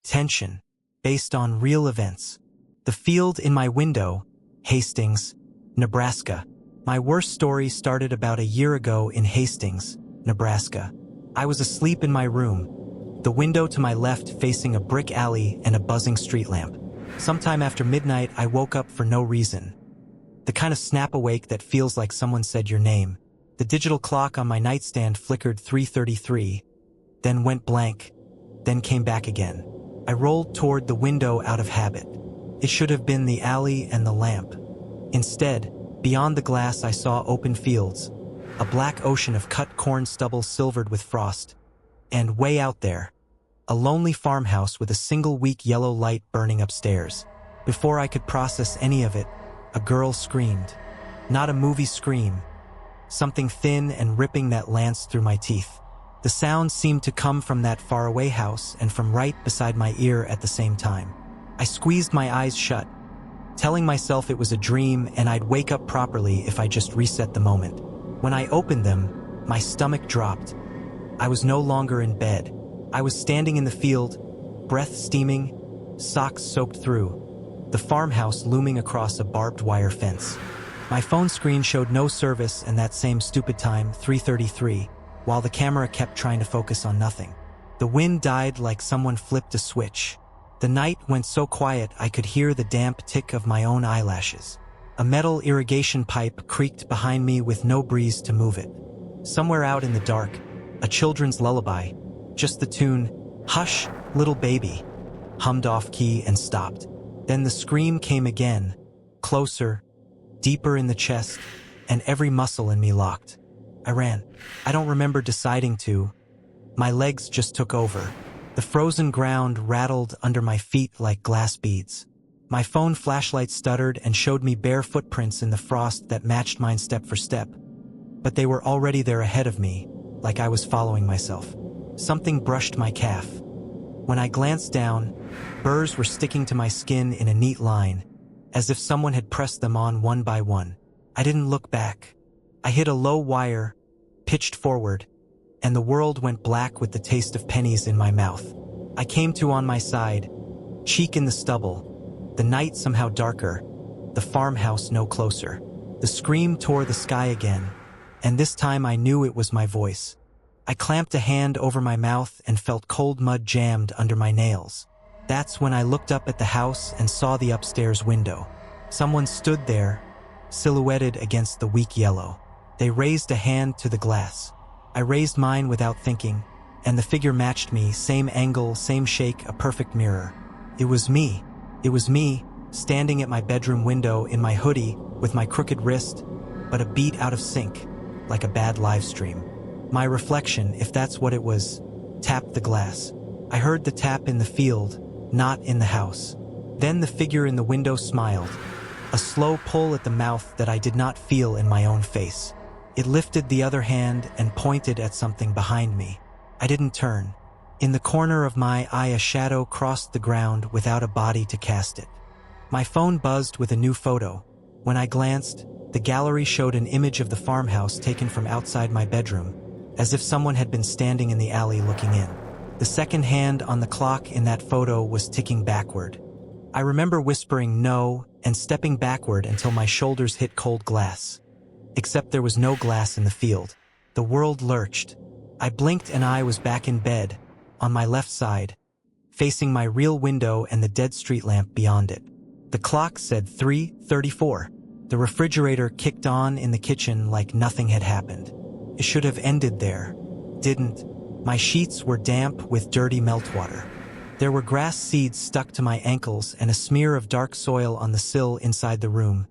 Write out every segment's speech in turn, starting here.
tension, based on real events. The field in my window, Hastings, Nebraska. My worst story started about a year ago in Hastings, Nebraska. I was asleep in my room, the window to my left facing a brick alley and a buzzing street lamp. Sometime after midnight, I woke up for no reason. The kind of snap awake that feels like someone said your name. The digital clock on my nightstand flickered 3:33, then went blank, then came back again. I rolled toward the window out of habit. It should have been the alley and the lamp. Instead, beyond the glass I saw open fields, a black ocean of cut corn stubble silvered with frost, and way out there, a lonely farmhouse with a single weak yellow light burning upstairs. Before I could process any of it, a girl screamed. Not a movie scream. Something thin and ripping that lanced through my teeth. The sound seemed to come from that faraway house and from right beside my ear at the same time. I squeezed my eyes shut, telling myself it was a dream and I'd wake up properly if I just reset the moment. When I opened them, my stomach dropped. I was no longer in bed. I was standing in the field, breath steaming, socks soaked through, the farmhouse looming across a barbed wire fence. My phone screen showed no service and that same stupid time, 3:33, while the camera kept trying to focus on nothing. The wind died like someone flipped a switch. The night went so quiet I could hear the damp tick of my own eyelashes. A metal irrigation pipe creaked behind me with no breeze to move it. Somewhere out in the dark, a children's lullaby, just the tune, "Hush, Little Baby," hummed off key and stopped. Then the scream came again, closer, deeper in the chest, and every muscle in me locked. I ran. I don't remember deciding to. My legs just took over. The frozen ground rattled under my feet like glass beads. My phone flashlight stuttered and showed me bare footprints in the frost that matched mine step for step. But they were already there ahead of me, like I was following myself. Something brushed my calf. When I glanced down, burrs were sticking to my skin in a neat line, as if someone had pressed them on one by one. I didn't look back. I hit a low wire, pitched forward, and the world went black with the taste of pennies in my mouth. I came to on my side, cheek in the stubble, the night somehow darker, the farmhouse no closer. The scream tore the sky again, and this time I knew it was my voice. I clamped a hand over my mouth and felt cold mud jammed under my nails. That's when I looked up at the house and saw the upstairs window. Someone stood there, silhouetted against the weak yellow. They raised a hand to the glass. I raised mine without thinking, and the figure matched me, same angle, same shake, a perfect mirror. It was me. It was me, standing at my bedroom window in my hoodie with my crooked wrist, but a beat out of sync, like a bad live stream. My reflection, if that's what it was, tapped the glass. I heard the tap in the field, not in the house. Then the figure in the window smiled, a slow pull at the mouth that I did not feel in my own face. It lifted the other hand and pointed at something behind me. I didn't turn. In the corner of my eye, a shadow crossed the ground without a body to cast it. My phone buzzed with a new photo. When I glanced, the gallery showed an image of the farmhouse taken from outside my bedroom, as if someone had been standing in the alley looking in. The second hand on the clock in that photo was ticking backward. I remember whispering no and stepping backward until my shoulders hit cold glass. Except there was no glass in the field. The world lurched. I blinked and I was back in bed, on my left side, facing my real window and the dead street lamp beyond it. The clock said 3:34. The refrigerator kicked on in the kitchen like nothing had happened. It should have ended there. Didn't. My sheets were damp with dirty meltwater. There were grass seeds stuck to my ankles and a smear of dark soil on the sill inside the room,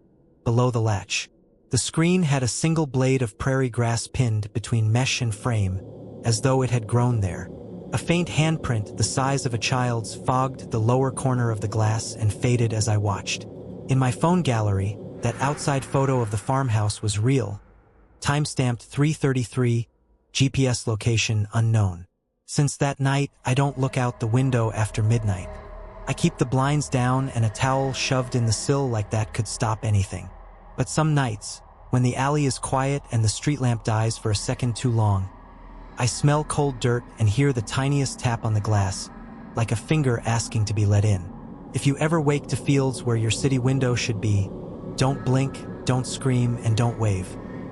below the latch. The screen had a single blade of prairie grass pinned between mesh and frame, as though it had grown there. A faint handprint the size of a child's fogged the lower corner of the glass and faded as I watched. In my phone gallery, that outside photo of the farmhouse was real. Timestamped 3:33, GPS location unknown. Since that night, I don't look out the window after midnight. I keep the blinds down and a towel shoved in the sill like that could stop anything. But some nights, when the alley is quiet and the street lamp dies for a second too long, I smell cold dirt and hear the tiniest tap on the glass, like a finger asking to be let in. If you ever wake to fields where your city window should be, don't blink, don't scream, and don't wave.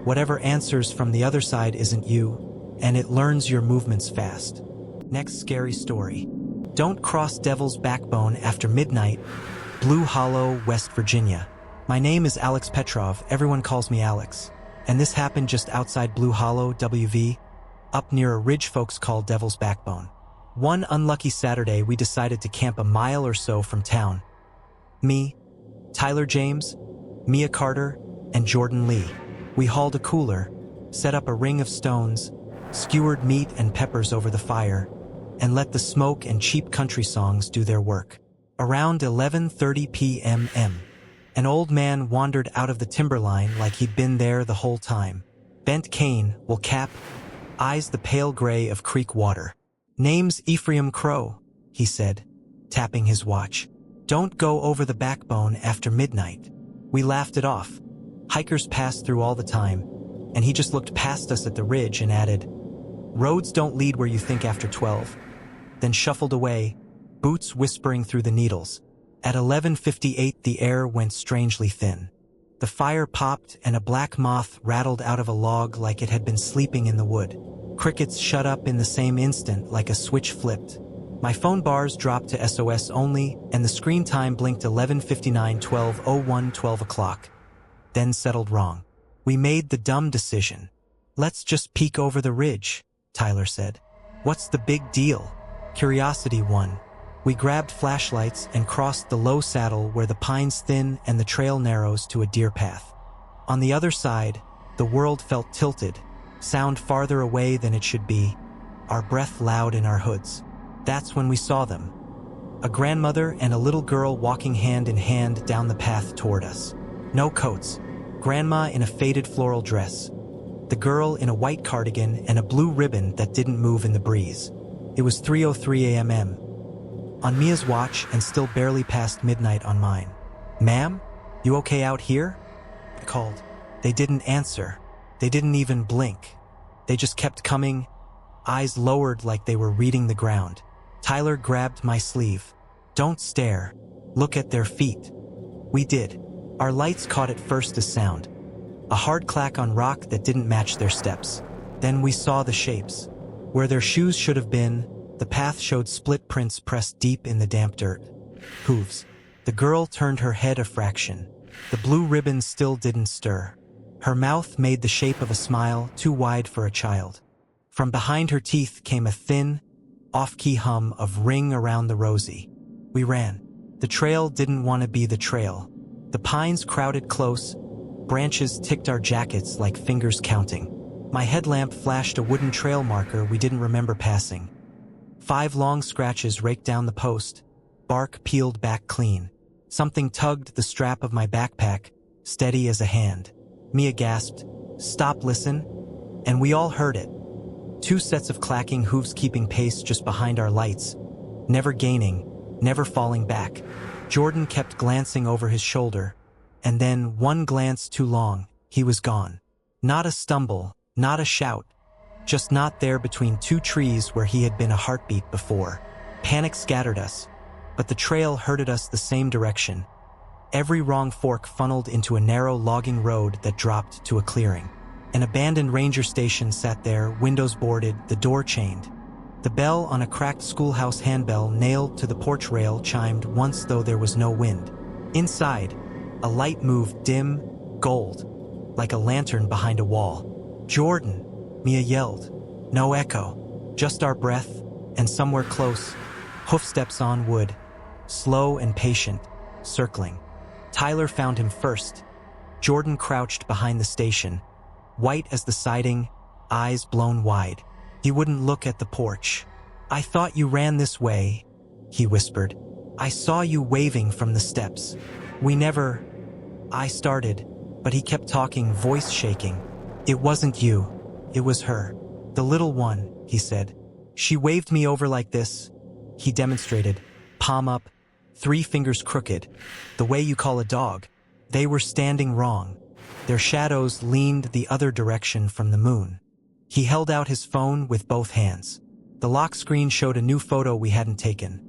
Whatever answers from the other side isn't you, and it learns your movements fast. Next scary story. Don't cross Devil's Backbone after midnight, Blue Hollow, West Virginia. My name is Alex Petrov, everyone calls me Alex. And this happened just outside Blue Hollow, WV, up near a ridge folks call Devil's Backbone. One unlucky Saturday, we decided to camp a mile or so from town. Me, Tyler James, Mia Carter, and Jordan Lee. We hauled a cooler, set up a ring of stones, skewered meat and peppers over the fire, and let the smoke and cheap country songs do their work. Around 11:30 p.m. an old man wandered out of the timberline like he'd been there the whole time. Bent cane, wool cap, eyes the pale gray of creek water. Name's Ephraim Crow, he said, tapping his watch. Don't go over the backbone after midnight. We laughed it off. Hikers passed through all the time, and he just looked past us at the ridge and added, "Roads don't lead where you think after 12. Then shuffled away, boots whispering through the needles. At 11:58 the air went strangely thin. The fire popped and a black moth rattled out of a log like it had been sleeping in the wood. Crickets shut up in the same instant like a switch flipped. My phone bars dropped to SOS only, and the screen time blinked 11:59, 12:01, 12 o'clock. Then settled wrong. We made the dumb decision. Let's just peek over the ridge, Tyler said. What's the big deal? Curiosity won. We grabbed flashlights and crossed the low saddle where the pines thin and the trail narrows to a deer path. On the other side, the world felt tilted, sound farther away than it should be, our breath loud in our hoods. That's when we saw them. A grandmother and a little girl walking hand in hand down the path toward us. No coats. Grandma in a faded floral dress. The girl in a white cardigan and a blue ribbon that didn't move in the breeze. It was 3:03 a.m. On Mia's watch and still barely past midnight on mine. "Ma'am, you okay out here?" I called. They didn't answer. They didn't even blink. They just kept coming, eyes lowered like they were reading the ground. Tyler grabbed my sleeve. "Don't stare. Look at their feet." We did. Our lights caught at first a sound. A hard clack on rock that didn't match their steps. Then we saw the shapes. Where their shoes should have been, the path showed split prints pressed deep in the damp dirt. Hooves. The girl turned her head a fraction. The blue ribbon still didn't stir. Her mouth made the shape of a smile too wide for a child. From behind her teeth came a thin, off-key hum of "Ring Around the Rosie." We ran. The trail didn't want to be the trail. The pines crowded close, branches ticked our jackets like fingers counting. My headlamp flashed a wooden trail marker we didn't remember passing. 5 long scratches raked down the post, bark peeled back clean. Something tugged the strap of my backpack, steady as a hand. Mia gasped, "Stop, listen," and we all heard it. 2 sets of clacking hooves keeping pace just behind our lights, never gaining, never falling back. Jordan kept glancing over his shoulder, and then, one glance too long, he was gone. Not a stumble, not a shout, just not there between 2 trees where he had been a heartbeat before. Panic scattered us, but the trail herded us the same direction. Every wrong fork funneled into a narrow logging road that dropped to a clearing. An abandoned ranger station sat there, windows boarded, the door chained. The bell on a cracked schoolhouse handbell nailed to the porch rail chimed once, though there was no wind. Inside, a light moved, dim, gold, like a lantern behind a wall. "Jordan," Mia yelled. No echo, just our breath, and somewhere close, hoofsteps on wood, slow and patient, circling. Tyler found him first. Jordan crouched behind the station, white as the siding, eyes blown wide. He wouldn't look at the porch. "I thought you ran this way," he whispered. "I saw you waving from the steps. We never—" I started, but he kept talking, voice shaking. "It wasn't you. It was her. The little one," he said. "She waved me over like this." He demonstrated, palm up, 3 fingers crooked, the way you call a dog. They were standing wrong. Their shadows leaned the other direction from the moon. He held out his phone with both hands. The lock screen showed a new photo we hadn't taken.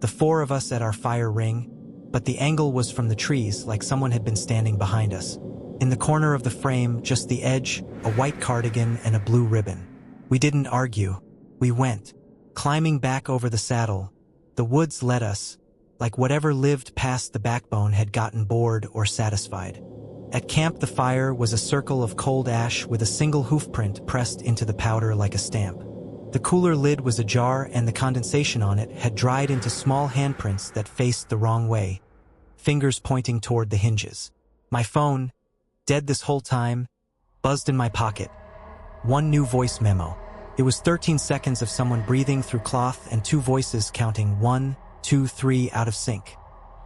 the four of us at our fire ring, but the angle was from the trees, like someone had been standing behind us. In the corner of the frame, just the edge, a white cardigan and a blue ribbon. We didn't argue. We went. Climbing back over the saddle, the woods led us, like whatever lived past the backbone had gotten bored or satisfied. At camp, the fire was a circle of cold ash with a single hoofprint pressed into the powder like a stamp. The cooler lid was ajar and the condensation on it had dried into small handprints that faced the wrong way, fingers pointing toward the hinges. My phone, dead this whole time, buzzed in my pocket. One new voice memo. It was 13 seconds of someone breathing through cloth and two voices counting 1, 2, 3 out of sync.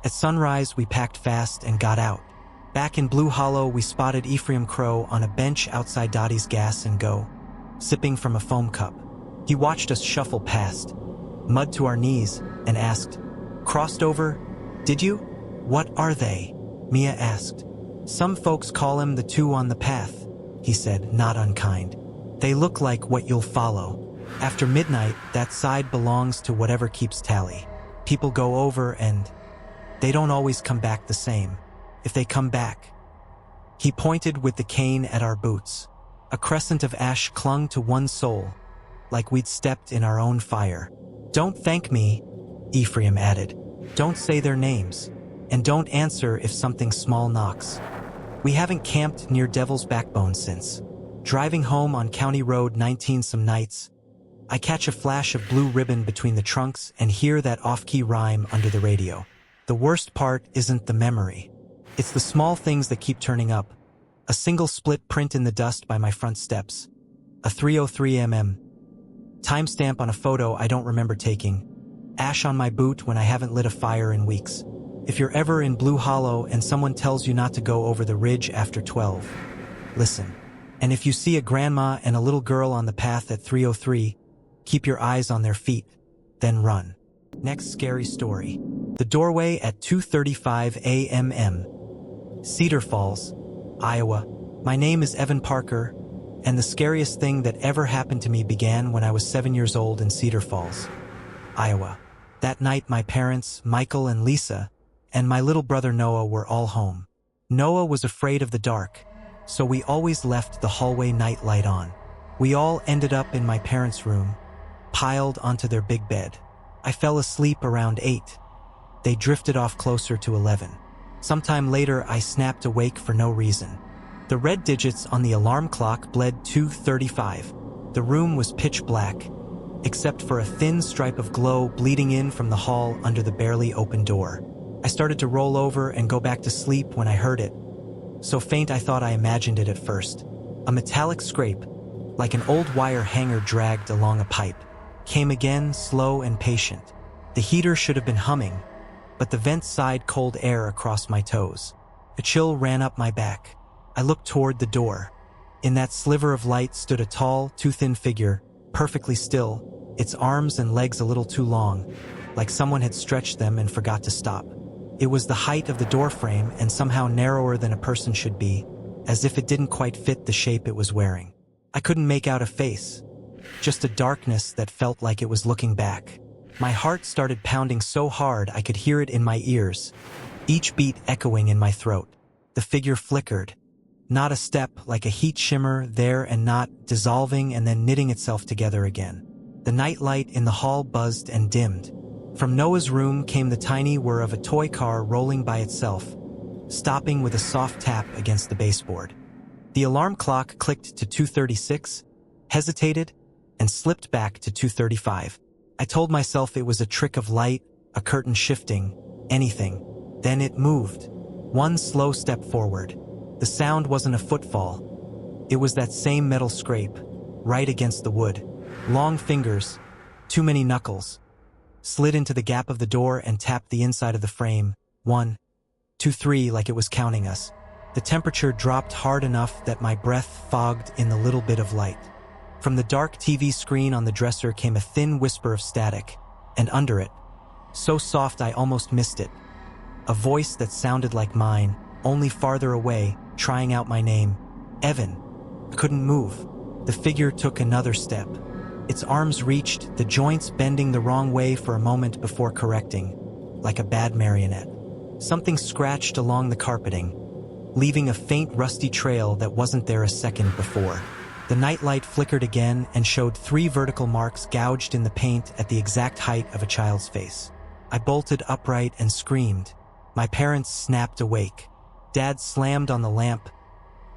At sunrise, we packed fast and got out. Back in Blue Hollow, we spotted Ephraim Crow on a bench outside Dottie's Gas and Go, sipping from a foam cup. He watched us shuffle past, mud to our knees, and asked, "Crossed over? Did you?" "What are they?" Mia asked. "Some folks call him the two on the path," he said, not unkind. "They look like what you'll follow. After midnight, that side belongs to whatever keeps tally. People go over and they don't always come back the same. If they come back." He pointed with the cane at our boots. A crescent of ash clung to one sole, like we'd stepped in our own fire. "Don't thank me," Ephraim added. "Don't say their names, and don't answer if something small knocks." We haven't camped near Devil's Backbone since. Driving home on County Road 19 some nights, I catch a flash of blue ribbon between the trunks and hear that off-key rhyme under the radio. The worst part isn't the memory. It's the small things that keep turning up. A single split print in the dust by my front steps. A 303 mm. Timestamp on a photo I don't remember taking. Ash on my boot when I haven't lit a fire in weeks. If you're ever in Blue Hollow and someone tells you not to go over the ridge after 12, listen. And if you see a grandma and a little girl on the path at 303, keep your eyes on their feet, then run. Next scary story. The doorway at 2:35 a.m. Cedar Falls, Iowa. My name is Evan Parker, and the scariest thing that ever happened to me began when I was 7 years old in Cedar Falls, Iowa. That night, my parents, Michael and Lisa, and my little brother Noah were all home. Noah was afraid of the dark, so we always left the hallway night light on. We all ended up in my parents' room, piled onto their big bed. I fell asleep around 8. They drifted off closer to 11. Sometime later, I snapped awake for no reason. The red digits on the alarm clock bled 2:35. The room was pitch black, except for a thin stripe of glow bleeding in from the hall under the barely open door. I started to roll over and go back to sleep when I heard it. So faint I thought I imagined it at first. A metallic scrape, like an old wire hanger dragged along a pipe, came again, slow and patient. The heater should have been humming, but the vent sighed cold air across my toes. A chill ran up my back. I looked toward the door. In that sliver of light stood a tall, too-thin figure, perfectly still, its arms and legs a little too long, like someone had stretched them and forgot to stop. It was the height of the door frame and somehow narrower than a person should be, as if it didn't quite fit the shape it was wearing. I couldn't make out a face, just a darkness that felt like it was looking back. My heart started pounding so hard I could hear it in my ears, each beat echoing in my throat. The figure flickered. Not a step, like a heat shimmer, there and not, dissolving and then knitting itself together again. The night light in the hall buzzed and dimmed. From Noah's room came the tiny whir of a toy car rolling by itself, stopping with a soft tap against the baseboard. The alarm clock clicked to 2:36, hesitated, and slipped back to 2:35. I told myself it was a trick of light, a curtain shifting, anything. Then it moved. One slow step forward. The sound wasn't a footfall. It was that same metal scrape, right against the wood. Long fingers, too many knuckles, slid into the gap of the door and tapped the inside of the frame. 1, 2, 3, like it was counting us. The temperature dropped hard enough that my breath fogged in the little bit of light. From the dark TV screen on the dresser came a thin whisper of static, and under it, so soft I almost missed it, a voice that sounded like mine, only farther away, trying out my name. Evan. I couldn't move. The figure took another step. Its arms reached, the joints bending the wrong way for a moment before correcting, like a bad marionette. Something scratched along the carpeting, leaving a faint rusty trail that wasn't there a second before. The nightlight flickered again and showed 3 vertical marks gouged in the paint at the exact height of a child's face. I bolted upright and screamed. My parents snapped awake. Dad slammed on the lamp.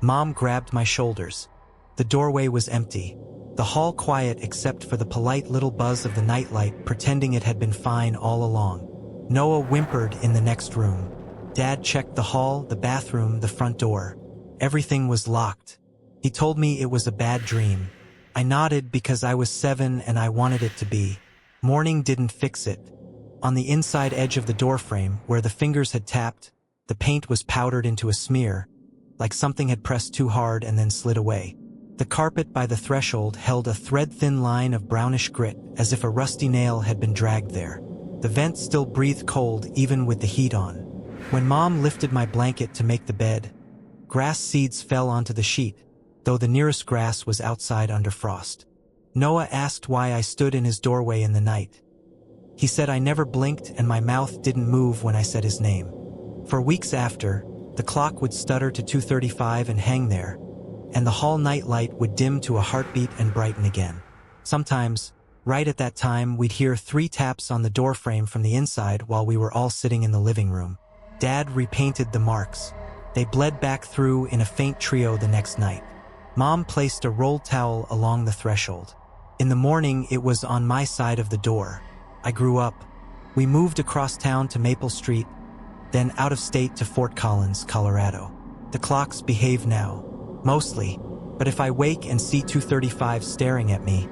Mom grabbed my shoulders. The doorway was empty. The hall quiet except for the polite little buzz of the nightlight pretending it had been fine all along. Noah whimpered in the next room. Dad checked the hall, the bathroom, the front door. Everything was locked. He told me it was a bad dream. I nodded because I was 7 and I wanted it to be. Morning didn't fix it. On the inside edge of the doorframe, where the fingers had tapped, the paint was powdered into a smear, like something had pressed too hard and then slid away. The carpet by the threshold held a thread-thin line of brownish grit, as if a rusty nail had been dragged there. The vent still breathed cold even with the heat on. When Mom lifted my blanket to make the bed, grass seeds fell onto the sheet, though the nearest grass was outside under frost. Noah asked why I stood in his doorway in the night. He said I never blinked and my mouth didn't move when I said his name. For weeks after, the clock would stutter to 2:35 and hang there, and the hall night light would dim to a heartbeat and brighten again. Sometimes, right at that time, we'd hear 3 taps on the doorframe from the inside while we were all sitting in the living room. Dad repainted the marks. They bled back through in a faint trio the next night. Mom placed a rolled towel along the threshold. In the morning, it was on my side of the door. I grew up. We moved across town to Maple Street, then out of state to Fort Collins, Colorado. The clocks behave now, mostly, but if I wake and see 2:35 staring at me,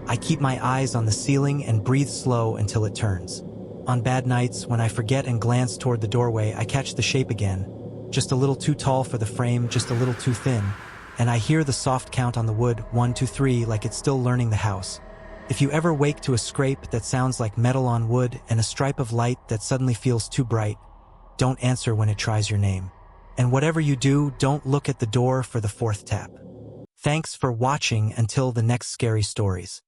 I keep my eyes on the ceiling and breathe slow until it turns. On bad nights, when I forget and glance toward the doorway, I catch the shape again, just a little too tall for the frame, just a little too thin, and I hear the soft count on the wood, 1, 2, 3, like it's still learning the house. If you ever wake to a scrape that sounds like metal on wood and a stripe of light that suddenly feels too bright, don't answer when it tries your name. And whatever you do, don't look at the door for the 4th tap. Thanks for watching until the next scary stories.